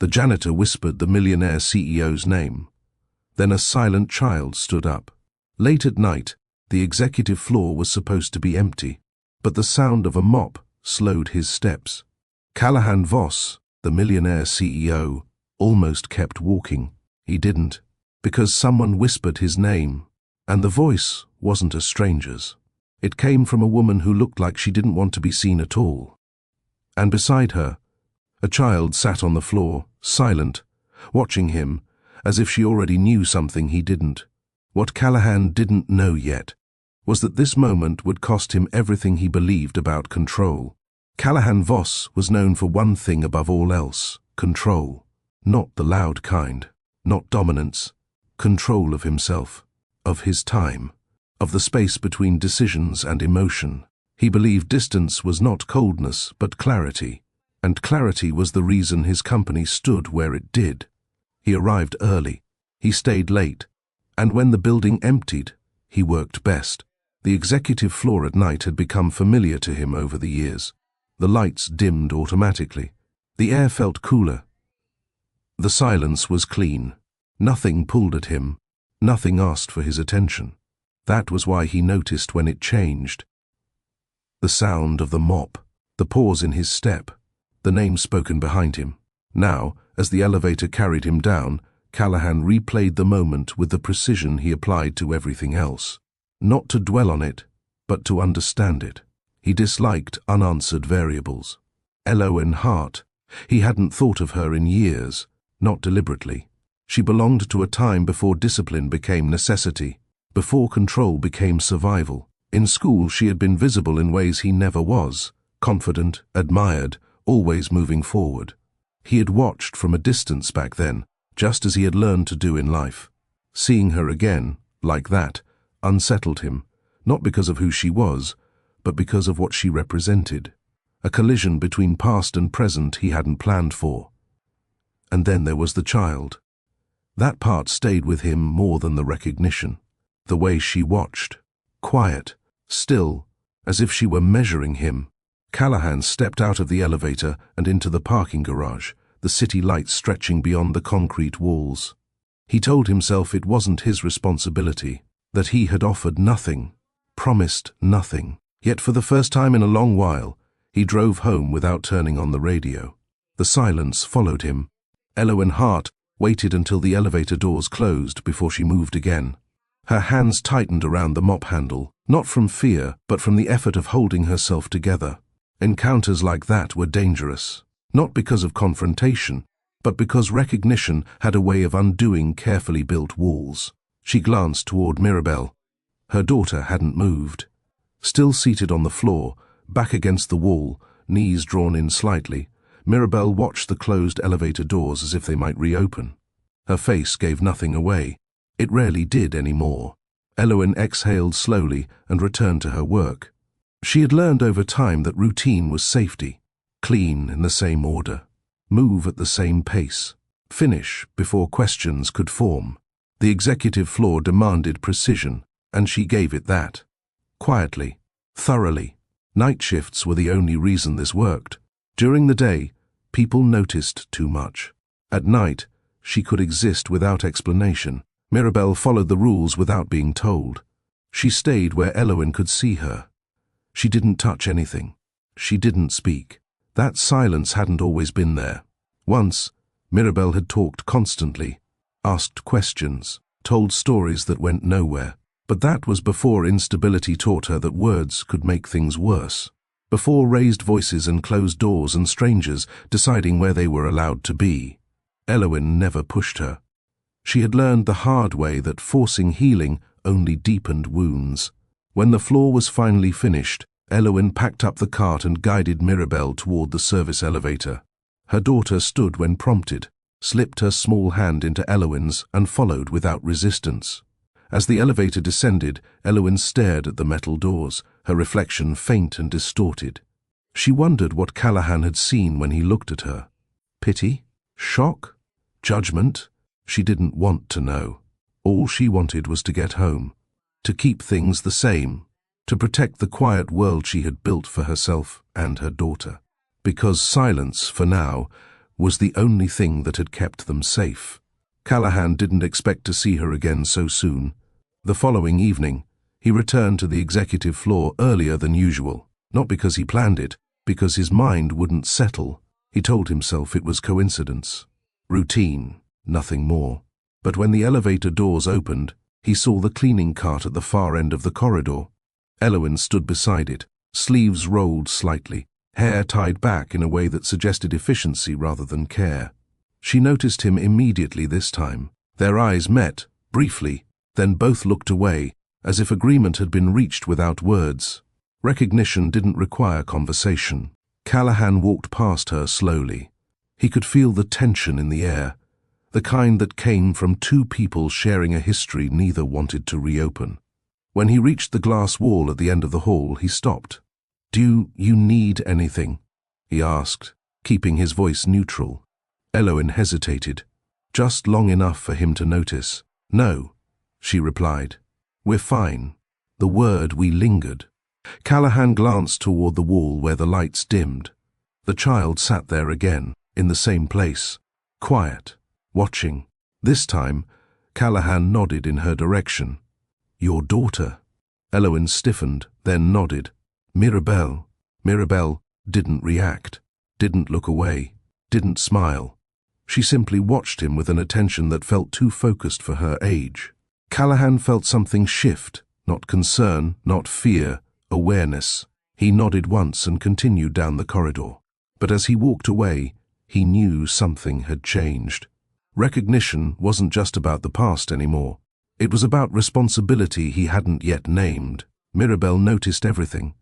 The janitor whispered the Millionaire CEO's name. Then a silent child stood up. Late at night, the executive floor was supposed to be empty, but the sound of a mop slowed his steps. Callahan Voss, the Millionaire CEO, almost kept walking. He didn't, because someone whispered his name, and the voice wasn't a stranger's. It came from a woman who looked like she didn't want to be seen at all. And beside her, a child sat on the floor, silent, watching him, as if she already knew something he didn't. What Callahan didn't know yet was that this moment would cost him everything he believed about control. Callahan Voss was known for one thing above all else: control. Not the loud kind, not dominance, control of himself, of his time, of the space between decisions and emotion. He believed distance was not coldness but clarity, and clarity was the reason his company stood where it did. He arrived early, he stayed late, and when the building emptied, he worked best. The executive floor at night had become familiar to him over the years. The lights dimmed automatically. The air felt cooler. The silence was clean. Nothing pulled at him. Nothing asked for his attention. That was why he noticed when it changed. The sound of the mop, the pause in his step, the name spoken behind him. Now, as the elevator carried him down, Callahan replayed the moment with the precision he applied to everything else. Not to dwell on it, but to understand it. He disliked unanswered variables. Elowen Hart. He hadn't thought of her in years, not deliberately. She belonged to a time before discipline became necessity, before control became survival. In school she had been visible in ways he never was, confident, admired, always moving forward. He had watched from a distance back then, just as he had learned to do in life. Seeing her again, like that, unsettled him, not because of who she was, but because of what she represented. A collision between past and present he hadn't planned for. And then there was the child. That part stayed with him more than the recognition. The way she watched, quiet, still, as if she were measuring him. Callahan stepped out of the elevator and into the parking garage, the city lights stretching beyond the concrete walls. He told himself it wasn't his responsibility, that he had offered nothing, promised nothing. Yet for the first time in a long while, he drove home without turning on the radio. The silence followed him. Elowen Hart waited until the elevator doors closed before she moved again. Her hands tightened around the mop handle, not from fear, but from the effort of holding herself together. Encounters like that were dangerous, not because of confrontation, but because recognition had a way of undoing carefully built walls. She glanced toward Mirabelle. Her daughter hadn't moved. Still seated on the floor, back against the wall, knees drawn in slightly, Mirabelle watched the closed elevator doors as if they might reopen. Her face gave nothing away. It rarely did anymore. Elowen exhaled slowly and returned to her work. She had learned over time that routine was safety. Clean in the same order. Move at the same pace. Finish before questions could form. The executive floor demanded precision, and she gave it that. Quietly, thoroughly. Night shifts were the only reason this worked. During the day, people noticed too much. At night, she could exist without explanation. Mirabelle followed the rules without being told. She stayed where Elowen could see her. She didn't touch anything. She didn't speak. That silence hadn't always been there. Once, Mirabelle had talked constantly, asked questions, told stories that went nowhere. But that was before instability taught her that words could make things worse. Before raised voices and closed doors and strangers deciding where they were allowed to be. Elowen never pushed her. She had learned the hard way that forcing healing only deepened wounds. When the floor was finally finished, Elowen packed up the cart and guided Mirabelle toward the service elevator. Her daughter stood when prompted, slipped her small hand into Elowen's and followed without resistance. As the elevator descended, Elowen stared at the metal doors, her reflection faint and distorted. She wondered what Callahan had seen when he looked at her. Pity? Shock? Judgment? She didn't want to know. All she wanted was to get home, to keep things the same, to protect the quiet world she had built for herself and her daughter. Because silence, for now, was the only thing that had kept them safe. Callahan didn't expect to see her again so soon. The following evening, he returned to the executive floor earlier than usual, not because he planned it, because his mind wouldn't settle. He told himself it was coincidence. Routine, nothing more. But when the elevator doors opened, he saw the cleaning cart at the far end of the corridor. Elowen stood beside it, sleeves rolled slightly, hair tied back in a way that suggested efficiency rather than care. She noticed him immediately this time. Their eyes met, briefly, then both looked away, as if agreement had been reached without words. Recognition didn't require conversation. Callahan walked past her slowly. He could feel the tension in the air, the kind that came from two people sharing a history neither wanted to reopen. When he reached the glass wall at the end of the hall, he stopped. "Do you need anything?" he asked, keeping his voice neutral. Elowen hesitated, just long enough for him to notice. "No," she replied. "We're fine." The word "we" lingered. Callahan glanced toward the wall where the lights dimmed. The child sat there again, in the same place, quiet, watching. This time, Callahan nodded in her direction. "Your daughter." Elowen stiffened, then nodded. "Mirabelle." Mirabelle didn't react, didn't look away, didn't smile. She simply watched him with an attention that felt too focused for her age. Callahan felt something shift, not concern, not fear, awareness. He nodded once and continued down the corridor. But as he walked away, he knew something had changed. Recognition wasn't just about the past anymore. It was about responsibility he hadn't yet named. Mirabelle noticed everything.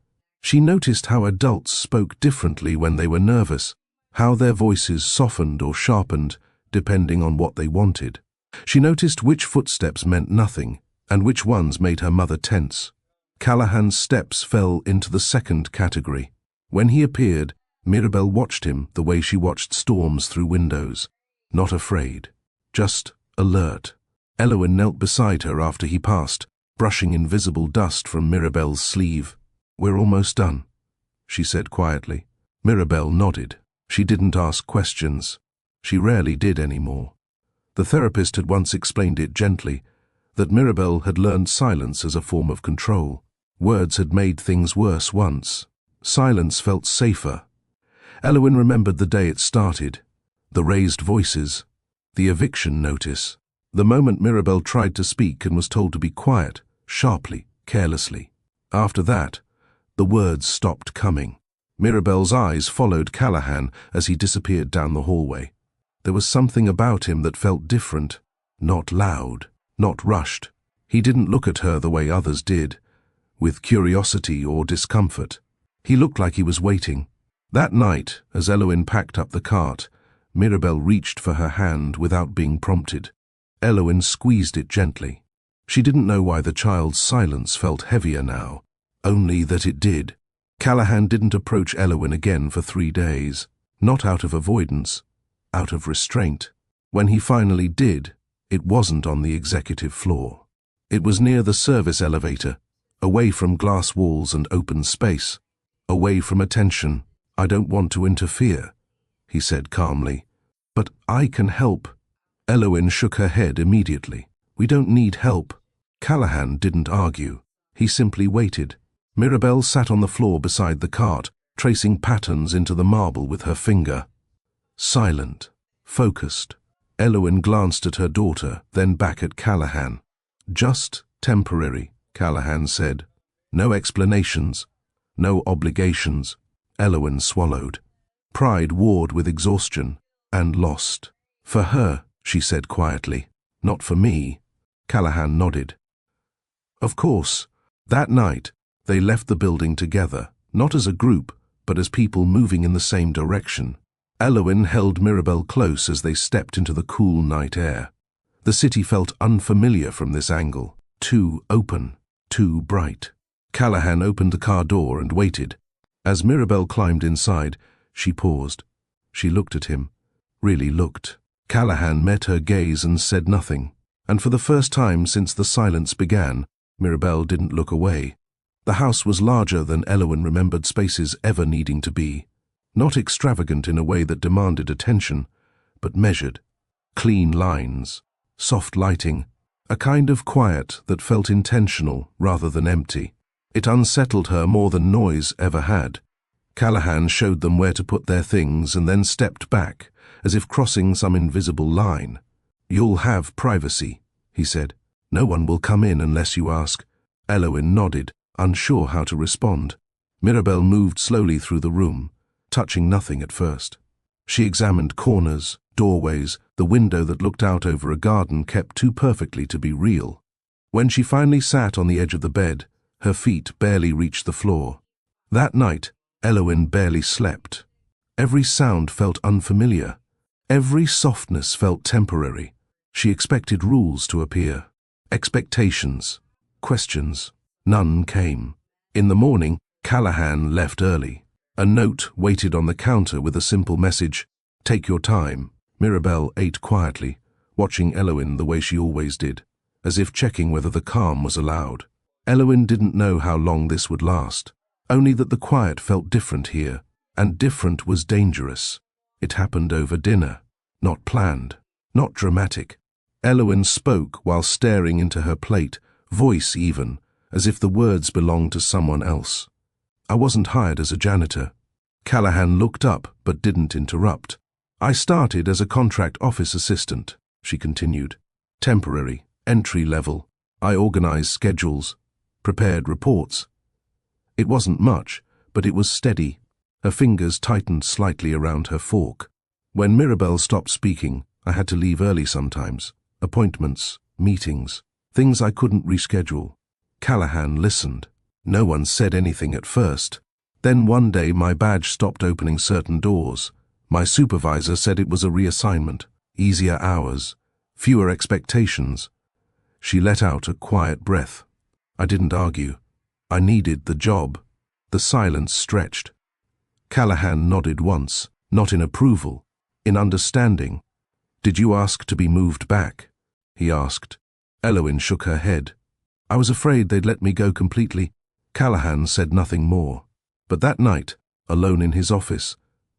She noticed how adults spoke differently when they were nervous, how their voices softened or sharpened depending on what they wanted. She noticed which footsteps meant nothing and which ones made her mother tense. Callahan's steps fell into the second category. When he appeared, Mirabelle watched him the way she watched storms through windows. Not afraid, just alert. Elowen knelt beside her after he passed, brushing invisible dust from Mirabelle's sleeve. "We're almost done," she said quietly. Mirabelle nodded. She didn't ask questions. She rarely did anymore. The therapist had once explained it gently, that Mirabelle had learned silence as a form of control. Words had made things worse once. Silence felt safer. Elowen remembered the day it started, the raised voices, the eviction notice, the moment Mirabelle tried to speak and was told to be quiet, sharply, carelessly. After that, the words stopped coming. Mirabelle's eyes followed Callahan as he disappeared down the hallway. There was something about him that felt different, not loud, not rushed. He didn't look at her the way others did, with curiosity or discomfort. He looked like he was waiting. That night, as Elowen packed up the cart, Mirabelle reached for her hand without being prompted. Elowen squeezed it gently. She didn't know why the child's silence felt heavier now, only that it did. Callahan didn't approach Elowen again for 3 days, not out of avoidance, out of restraint. When he finally did, it wasn't on the executive floor. It was near the service elevator, away from glass walls and open space, away from attention. "I don't want to interfere," he said calmly. "But I can help." Elowen shook her head immediately. "We don't need help." Callahan didn't argue. He simply waited. Mirabelle sat on the floor beside the cart, tracing patterns into the marble with her finger. Silent, focused. Elowen glanced at her daughter, then back at Callahan. "Just temporary," Callahan said. "No explanations, no obligations." Elowen swallowed. Pride warred with exhaustion, and lost. "For her," she said quietly. "Not for me." Callahan nodded. Of course. That night, they left the building together, not as a group, but as people moving in the same direction. Elowen held Mirabelle close as they stepped into the cool night air. The city felt unfamiliar from this angle, too open, too bright. Callahan opened the car door and waited. As Mirabelle climbed inside, she paused. She looked at him, really looked. Callahan met her gaze and said nothing, and for the first time since the silence began, Mirabelle didn't look away. The house was larger than Elowen remembered spaces ever needing to be. Not extravagant in a way that demanded attention, but measured. Clean lines, soft lighting, a kind of quiet that felt intentional rather than empty. It unsettled her more than noise ever had. Callahan showed them where to put their things and then stepped back, as if crossing some invisible line. "You'll have privacy," he said. "No one will come in unless you ask." Eloin nodded, unsure how to respond. Mirabelle moved slowly through the room, touching nothing at first. She examined corners, doorways, the window that looked out over a garden kept too perfectly to be real. When she finally sat on the edge of the bed, her feet barely reached the floor. That night, Eloin barely slept. Every sound felt unfamiliar. Every softness felt temporary. She expected rules to appear. Expectations. Questions. None came. In the morning, Callahan left early. A note waited on the counter with a simple message, "Take your time." Mirabelle ate quietly, watching Eloin the way she always did, as if checking whether the calm was allowed. Eloin didn't know how long this would last, only that the quiet felt different here, and different was dangerous. It happened over dinner, not planned, not dramatic. Eloin spoke while staring into her plate, voice even, as if the words belonged to someone else. "I wasn't hired as a janitor." Callahan looked up but didn't interrupt. "I started as a contract office assistant," she continued. "Temporary, entry level. I organized schedules, prepared reports. It wasn't much, but it was steady." Her fingers tightened slightly around her fork. "When Mirabelle stopped speaking, I had to leave early sometimes. Appointments, meetings, things I couldn't reschedule." Callahan listened. No one said anything at first. "Then one day my badge stopped opening certain doors. My supervisor said it was a reassignment, easier hours, fewer expectations." She let out a quiet breath. I didn't argue. I needed the job. The silence stretched. Callahan nodded once, not in approval, in understanding. "Did you ask to be moved back?" he asked. Eloin shook her head. "I was afraid they'd let me go completely." Callahan said nothing more. But that night, alone in his office,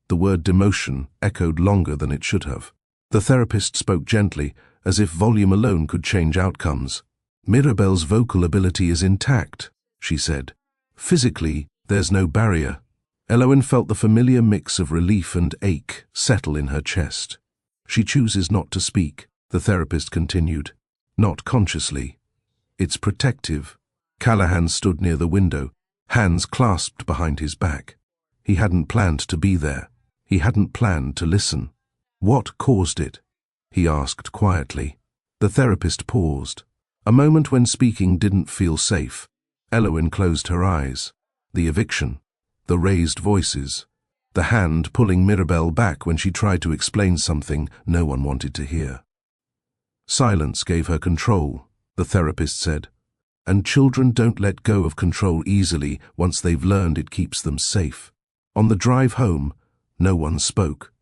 the word demotion echoed longer than it should have. The therapist spoke gently, as if volume alone could change outcomes. "Mirabelle's vocal ability is intact," she said. "Physically, there's no barrier." Eloin felt the familiar mix of relief and ache settle in her chest. "She chooses not to speak," the therapist continued. "Not consciously. It's protective." Callahan stood near the window, hands clasped behind his back. He hadn't planned to be there. He hadn't planned to listen. "What caused it?" he asked quietly. The therapist paused. A moment when speaking didn't feel safe. Eloin closed her eyes. The eviction, the raised voices, the hand pulling Mirabelle back when she tried to explain something no one wanted to hear. "Silence gave her control," the therapist said. "And children don't let go of control easily once they've learned it keeps them safe." On the drive home, no one spoke.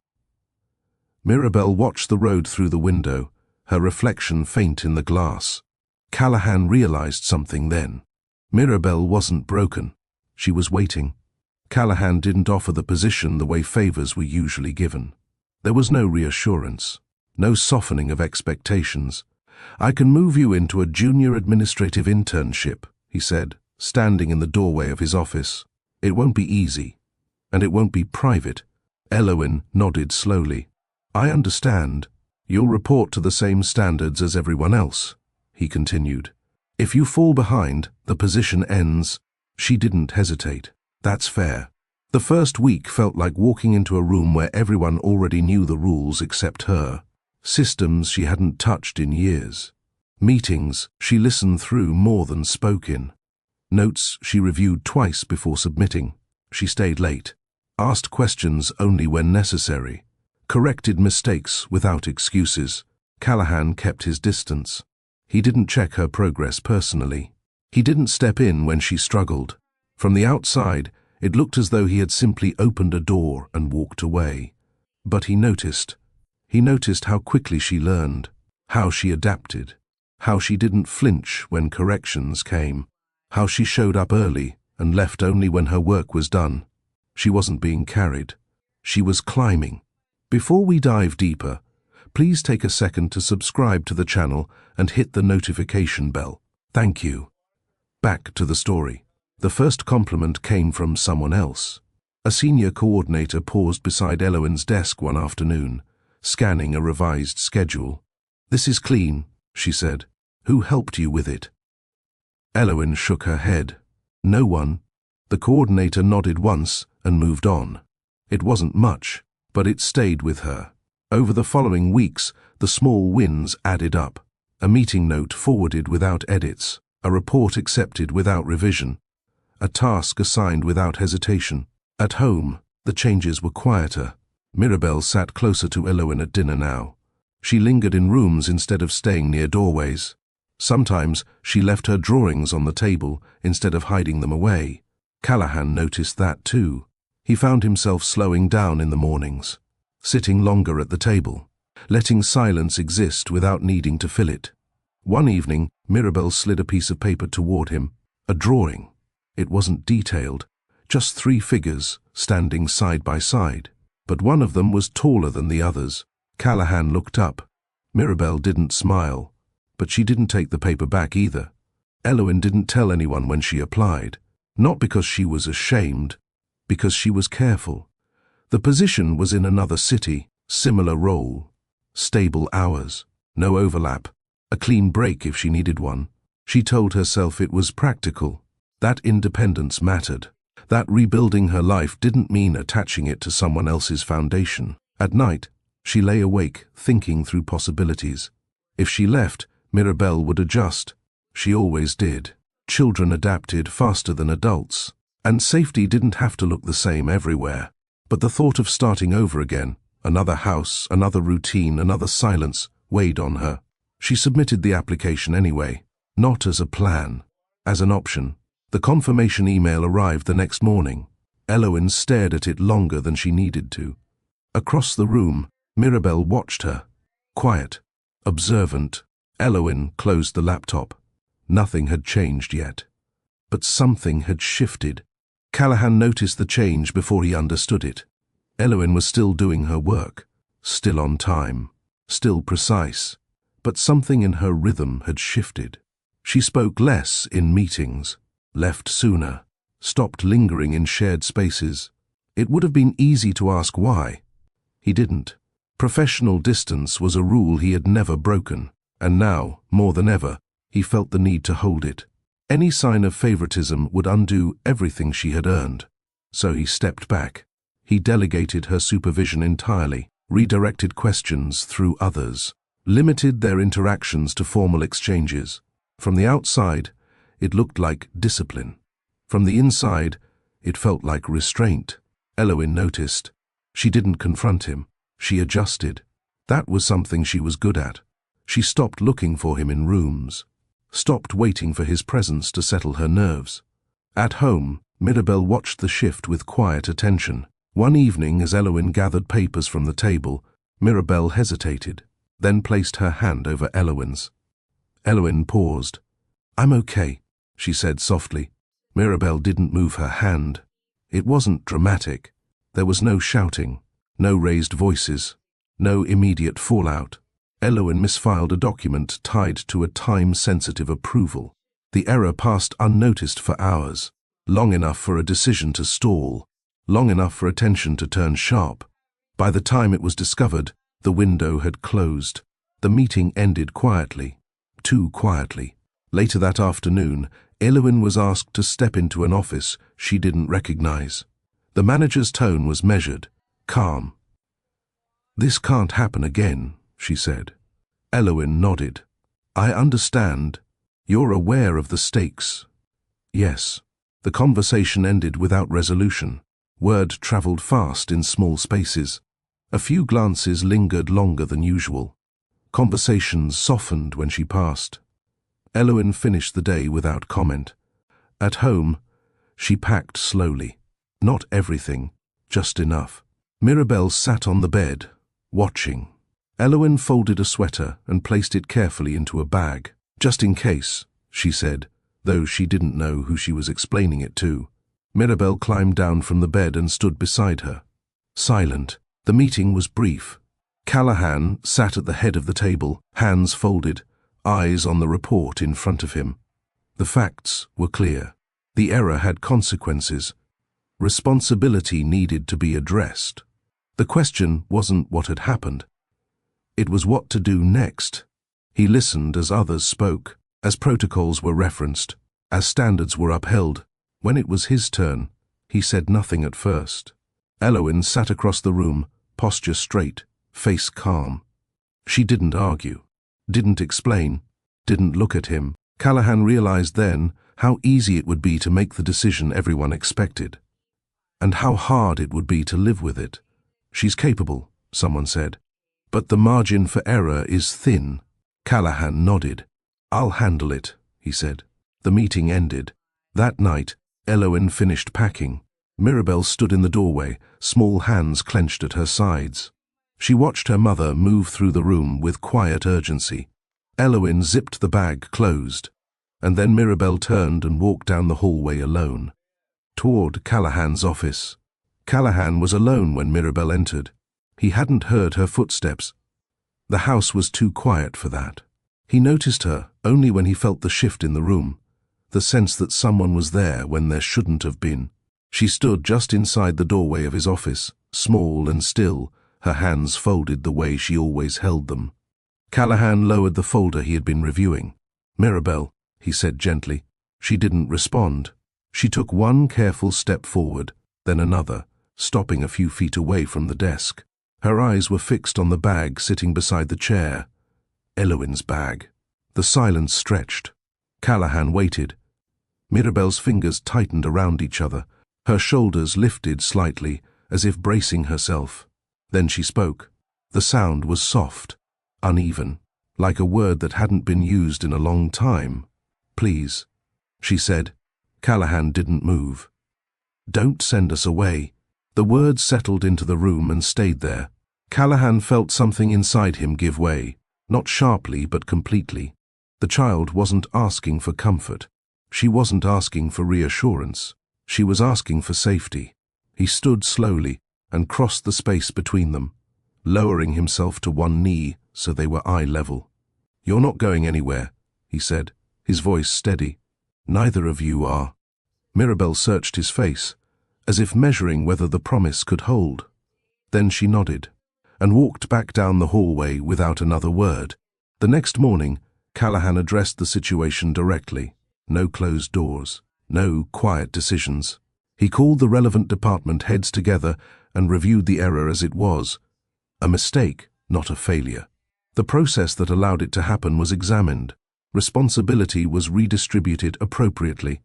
Mirabelle watched the road through the window, her reflection faint in the glass. Callahan realized something then. Mirabelle wasn't broken. She was waiting. Callahan didn't offer the position the way favors were usually given. There was no reassurance, no softening of expectations. "I can move you into a junior administrative internship," he said, standing in the doorway of his office. "It won't be easy, and it won't be private." Eloin nodded slowly. "I understand. You'll report to the same standards as everyone else," he continued. "If you fall behind, the position ends." She didn't hesitate. "That's fair." The first week felt like walking into a room where everyone already knew the rules except her. Systems she hadn't touched in years. Meetings she listened through more than spoke in. Notes she reviewed twice before submitting. She stayed late. Asked questions only when necessary. Corrected mistakes without excuses. Callahan kept his distance. He didn't check her progress personally. He didn't step in when she struggled. From the outside, it looked as though he had simply opened a door and walked away. But he noticed. He noticed how quickly she learned, how she adapted, how she didn't flinch when corrections came, how she showed up early and left only when her work was done. She wasn't being carried. She was climbing. Before we dive deeper, please take a second to subscribe to the channel and hit the notification bell. Thank you. Back to the story. The first compliment came from someone else. A senior coordinator paused beside Eloin's desk one afternoon, scanning a revised schedule. "This is clean," she said. "Who helped you with it?" Eloin shook her head. "No one." The coordinator nodded once and moved on. It wasn't much, but it stayed with her. Over the following weeks, the small wins added up. A meeting note forwarded without edits, a report accepted without revision, a task assigned without hesitation. At home, the changes were quieter. Mirabelle sat closer to Eloin at dinner now. She lingered in rooms instead of staying near doorways. Sometimes she left her drawings on the table instead of hiding them away. Callahan noticed that too. He found himself slowing down in the mornings, sitting longer at the table, letting silence exist without needing to fill it. One evening, Mirabelle slid a piece of paper toward him, a drawing. It wasn't detailed, just 3 figures standing side by side, but one of them was taller than the others. Callahan looked up. Mirabelle didn't smile, but she didn't take the paper back either. Eloin didn't tell anyone when she applied, not because she was ashamed, because she was careful. The position was in another city, similar role, stable hours, no overlap, a clean break if she needed one. She told herself it was practical, that independence mattered, that rebuilding her life didn't mean attaching it to someone else's foundation. At night, she lay awake, thinking through possibilities. If she left, Mirabelle would adjust. She always did. Children adapted faster than adults, and safety didn't have to look the same everywhere. But the thought of starting over again, another house, another routine, another silence, weighed on her. She submitted the application anyway, not as a plan, as an option. The confirmation email arrived the next morning. Eloin stared at it longer than she needed to. Across the room, Mirabelle watched her, quiet, observant. Eloin closed the laptop. Nothing had changed yet. But something had shifted. Callahan noticed the change before he understood it. Eloin was still doing her work, still on time, still precise, but something in her rhythm had shifted. She spoke less in meetings, left sooner, stopped lingering in shared spaces. It would have been easy to ask why. He didn't. Professional distance was a rule he had never broken, and now, more than ever, he felt the need to hold it. Any sign of favoritism would undo everything she had earned. So he stepped back. He delegated her supervision entirely, redirected questions through others, limited their interactions to formal exchanges. From the outside, it looked like discipline. From the inside, it felt like restraint. Eloin noticed. She didn't confront him. She adjusted. That was something she was good at. She stopped looking for him in rooms, stopped waiting for his presence to settle her nerves. At home, Mirabelle watched the shift with quiet attention. One evening, as Eloin gathered papers from the table, Mirabelle hesitated, then placed her hand over Eloin's. Eloin paused. "I'm okay," she said softly. Mirabelle didn't move her hand. It wasn't dramatic. There was no shouting, no raised voices, no immediate fallout. Eloin misfiled a document tied to a time-sensitive approval. The error passed unnoticed for hours, long enough for a decision to stall, long enough for attention to turn sharp. By the time it was discovered, the window had closed. The meeting ended quietly, too quietly. Later that afternoon, Eloin was asked to step into an office she didn't recognize. The manager's tone was measured, calm. "This can't happen again," she said. Eloin nodded. "I understand. You're aware of the stakes." "Yes." The conversation ended without resolution. Word traveled fast in small spaces. A few glances lingered longer than usual. Conversations softened when she passed. Eloin finished the day without comment. At home, she packed slowly. Not everything, just enough. Mirabelle sat on the bed, watching. Eloin folded a sweater and placed it carefully into a bag. "Just in case," she said, though she didn't know who she was explaining it to. Mirabelle climbed down from the bed and stood beside her. silent. The meeting was brief. Callahan sat at the head of the table, hands folded, eyes on the report in front of him. The facts were clear. The error had consequences. Responsibility needed to be addressed. The question wasn't what had happened. It was what to do next. He listened as others spoke, as protocols were referenced, as standards were upheld. When it was his turn, he said nothing at first. Eloin sat across the room, posture straight, face calm. She didn't argue, didn't explain, didn't look at him. Callahan realized then how easy it would be to make the decision everyone expected, and how hard it would be to live with it. She's capable, someone said, but the margin for error is thin. Callahan nodded. I'll handle it, he said. The meeting ended. That night, Eloin finished packing. Mirabelle stood in the doorway, small hands clenched at her sides. She watched her mother move through the room with quiet urgency. Eloin zipped the bag closed, and then Mirabelle turned and walked down the hallway alone, toward Callahan's office. Callahan was alone when Mirabelle entered. He hadn't heard her footsteps. The house was too quiet for that. He noticed her only when he felt the shift in the room, the sense that someone was there when there shouldn't have been. She stood just inside the doorway of his office, small and still, her hands folded the way she always held them. Callahan lowered the folder he had been reviewing. Mirabelle, he said gently. She didn't respond. She took one careful step forward, then another, stopping a few feet away from the desk. Her eyes were fixed on the bag sitting beside the chair. Eloin's bag. The silence stretched. Callahan waited. Mirabelle's fingers tightened around each other. Her shoulders lifted slightly, as if bracing herself. Then she spoke. The sound was soft, uneven, like a word that hadn't been used in a long time. Please, she said. Callahan didn't move. Don't send us away. The words settled into the room and stayed there. Callahan felt something inside him give way, not sharply but completely. The child wasn't asking for comfort. She wasn't asking for reassurance. She was asking for safety. He stood slowly and crossed the space between them, lowering himself to one knee so they were eye level. You're not going anywhere, he said, his voice steady. Neither of you are. Mirabelle searched his face, as if measuring whether the promise could hold. Then she nodded, and walked back down the hallway without another word. The next morning, Callahan addressed the situation directly. No closed doors, no quiet decisions. He called the relevant department heads together and reviewed the error as it was. A mistake, not a failure. The process that allowed it to happen was examined. Responsibility was redistributed appropriately.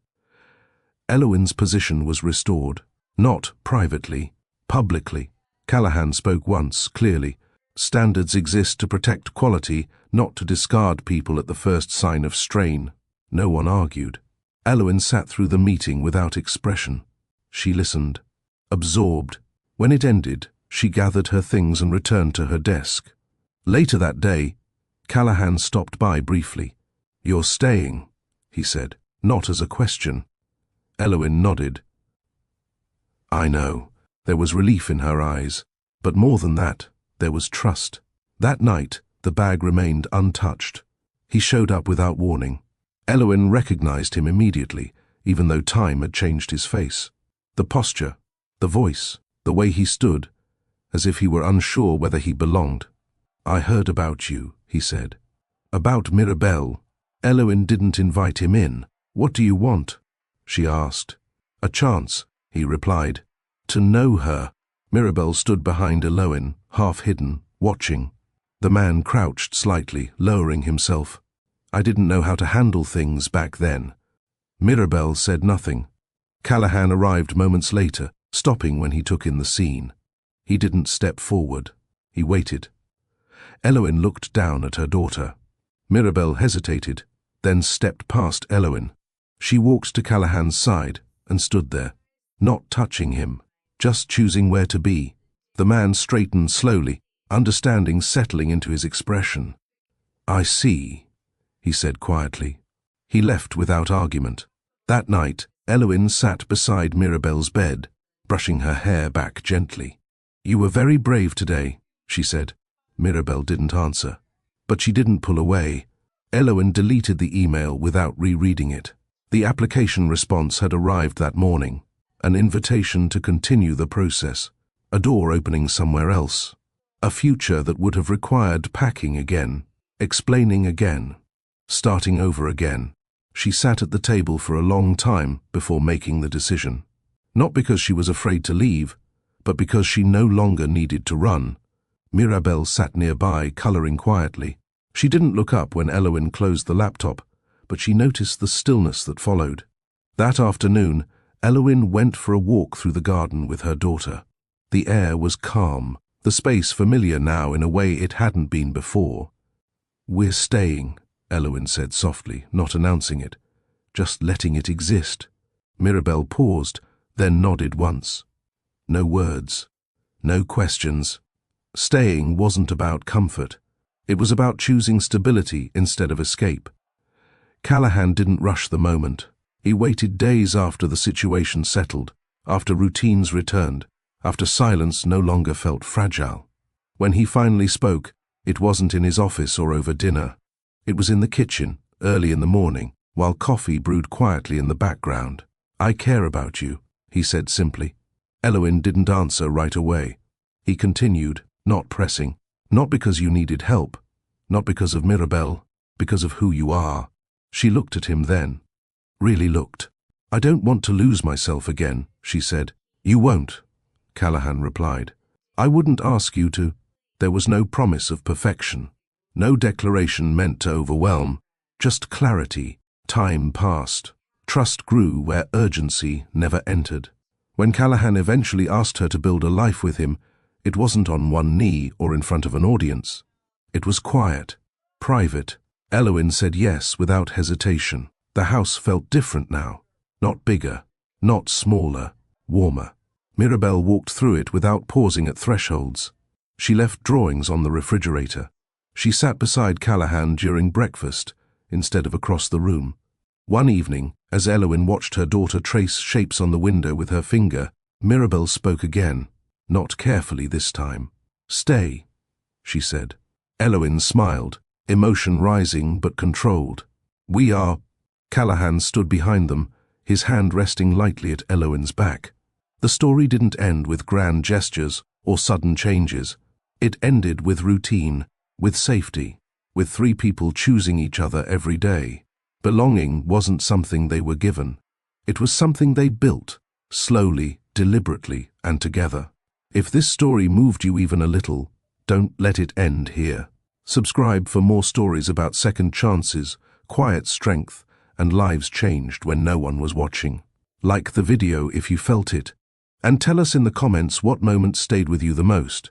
Eloin's position was restored, not privately, publicly. Callahan spoke once, clearly. Standards exist to protect quality, not to discard people at the first sign of strain. No one argued. Eloin sat through the meeting without expression. She listened, absorbed. When it ended, she gathered her things and returned to her desk. Later that day, Callahan stopped by briefly. You're staying, he said, not as a question. Eloin nodded. I know. There was relief in her eyes, but more than that, there was trust. That night, the bag remained untouched. He showed up without warning. Eloin recognized him immediately, even though time had changed his face. The posture, the voice, the way he stood, as if he were unsure whether he belonged. I heard about you, he said. About Mirabelle. Eloin didn't invite him in. What do you want? She asked. A chance, he replied. To know her. Mirabelle stood behind Eloin, half hidden, watching. The man crouched slightly, lowering himself. I didn't know how to handle things back then. Mirabelle said nothing. Callahan arrived moments later, stopping when he took in the scene. He didn't step forward. He waited. Eloin looked down at her daughter. Mirabelle hesitated, then stepped past Eloin. She walked to Callahan's side and stood there, not touching him, just choosing where to be. The man straightened slowly, understanding settling into his expression. I see, he said quietly. He left without argument. That night, Eloin sat beside Mirabelle's bed, brushing her hair back gently. "You were very brave today," she said. Mirabel didn't answer. But she didn't pull away. Eloin deleted the email without rereading it. The application response had arrived that morning. An invitation to continue the process. A door opening somewhere else. A future that would have required packing again, explaining again, starting over again. She sat at the table for a long time before making the decision. Not because she was afraid to leave, but because she no longer needed to run. Mirabel sat nearby, coloring quietly. She didn't look up when Eloin closed the laptop, but she noticed the stillness that followed. That afternoon, Eloin went for a walk through the garden with her daughter. The air was calm, the space familiar now in a way it hadn't been before. "We're staying," Eloin said softly, not announcing it, just letting it exist. Mirabel paused, then nodded once. No words, no questions. Staying wasn't about comfort. It was about choosing stability instead of escape. Callahan didn't rush the moment. He waited days after the situation settled, after routines returned, after silence no longer felt fragile. When he finally spoke, it wasn't in his office or over dinner. It was in the kitchen, early in the morning, while coffee brewed quietly in the background. "I care about you," he said simply. Eloin didn't answer right away. He continued, not pressing. "Not because you needed help, not because of Mirabel, because of who you are." She looked at him then. Really looked. "I don't want to lose myself again," she said. "You won't," Callahan replied. "I wouldn't ask you to." There was no promise of perfection. No declaration meant to overwhelm. Just clarity. Time passed. Trust grew where urgency never entered. When Callahan eventually asked her to build a life with him, it wasn't on one knee or in front of an audience. It was quiet, private. Eloin said yes without hesitation. The house felt different now. Not bigger, not smaller, warmer. Mirabel walked through it without pausing at thresholds. She left drawings on the refrigerator. She sat beside Callahan during breakfast, instead of across the room. One evening, as Eloin watched her daughter trace shapes on the window with her finger, Mirabel spoke again, not carefully this time. "Stay," she said. Eloin smiled, emotion rising but controlled. "We are..." Callahan stood behind them, his hand resting lightly at Eloin's back. The story didn't end with grand gestures or sudden changes. It ended with routine, with safety, with three people choosing each other every day. Belonging wasn't something they were given. It was something they built, slowly, deliberately, and together. If this story moved you even a little, don't let it end here. Subscribe for more stories about second chances, quiet strength, and lives changed when no one was watching. Like the video if you felt it, and tell us in the comments what moment stayed with you the most.